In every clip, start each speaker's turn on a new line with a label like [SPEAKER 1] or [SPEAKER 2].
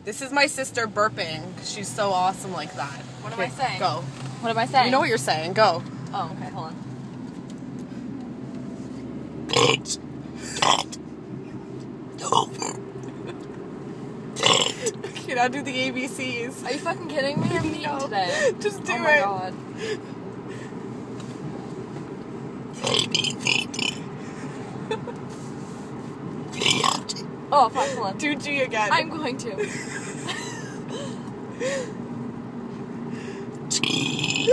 [SPEAKER 1] This is my sister burping. She's so awesome like that.
[SPEAKER 2] What am I saying?
[SPEAKER 1] Go.
[SPEAKER 2] What am I saying?
[SPEAKER 1] You know what you're saying. Go.
[SPEAKER 2] Oh, okay, hold on.
[SPEAKER 3] Bitch. Cat. Over. Dead.
[SPEAKER 1] Can I do the ABCs?
[SPEAKER 2] Are you fucking kidding me? I'm eating today.
[SPEAKER 1] Just do it.
[SPEAKER 2] Oh my god.
[SPEAKER 3] Baby. Cat.
[SPEAKER 2] Oh, fuck, hold on.
[SPEAKER 1] Do G again.
[SPEAKER 2] I'm going to.
[SPEAKER 3] T.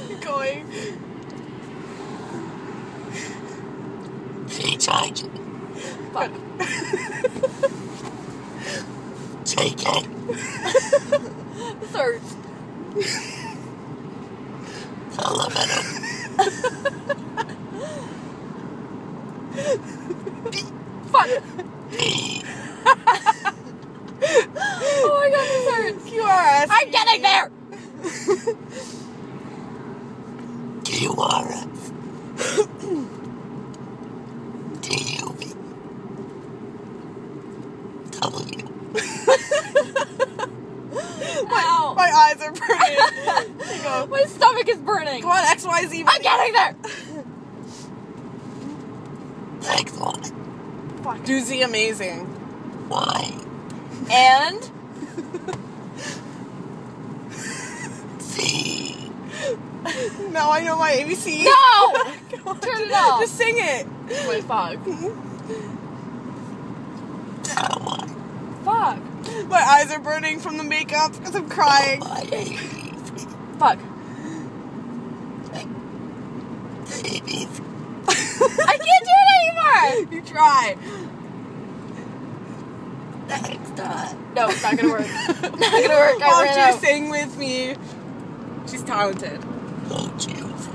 [SPEAKER 1] Keep going.
[SPEAKER 3] T-tight.
[SPEAKER 2] Fuck.
[SPEAKER 3] Take it.
[SPEAKER 2] This hurts.
[SPEAKER 3] Elevator.
[SPEAKER 2] Fuck.
[SPEAKER 3] P.
[SPEAKER 2] Oh my god, this hurts.
[SPEAKER 1] QRS.
[SPEAKER 2] I'm getting there!
[SPEAKER 3] Q-R-F. T-U-V. W.
[SPEAKER 2] Ow.
[SPEAKER 1] My eyes are burning. Go.
[SPEAKER 2] My stomach is burning.
[SPEAKER 1] Come on, XYZ.
[SPEAKER 2] I'm getting there!
[SPEAKER 3] Next one.
[SPEAKER 1] Fuck. Do Z amazing.
[SPEAKER 3] Y.
[SPEAKER 2] And?
[SPEAKER 3] Z.
[SPEAKER 1] Now I know my ABC.
[SPEAKER 2] No!
[SPEAKER 1] Come on,
[SPEAKER 2] Turn it off.
[SPEAKER 1] Just sing it.
[SPEAKER 2] Wait, fuck.
[SPEAKER 3] Tower.
[SPEAKER 2] Fuck.
[SPEAKER 1] My eyes are burning from the makeup because I'm crying.
[SPEAKER 3] Y-A.
[SPEAKER 2] Fuck.
[SPEAKER 3] Baby.
[SPEAKER 2] I can't do it anymore!
[SPEAKER 1] You try.
[SPEAKER 3] Next time.
[SPEAKER 2] No, it's not gonna work. Not gonna work. I
[SPEAKER 1] Won't
[SPEAKER 2] ran
[SPEAKER 1] you
[SPEAKER 2] out.
[SPEAKER 1] sing with me? She's talented.
[SPEAKER 3] Go choose.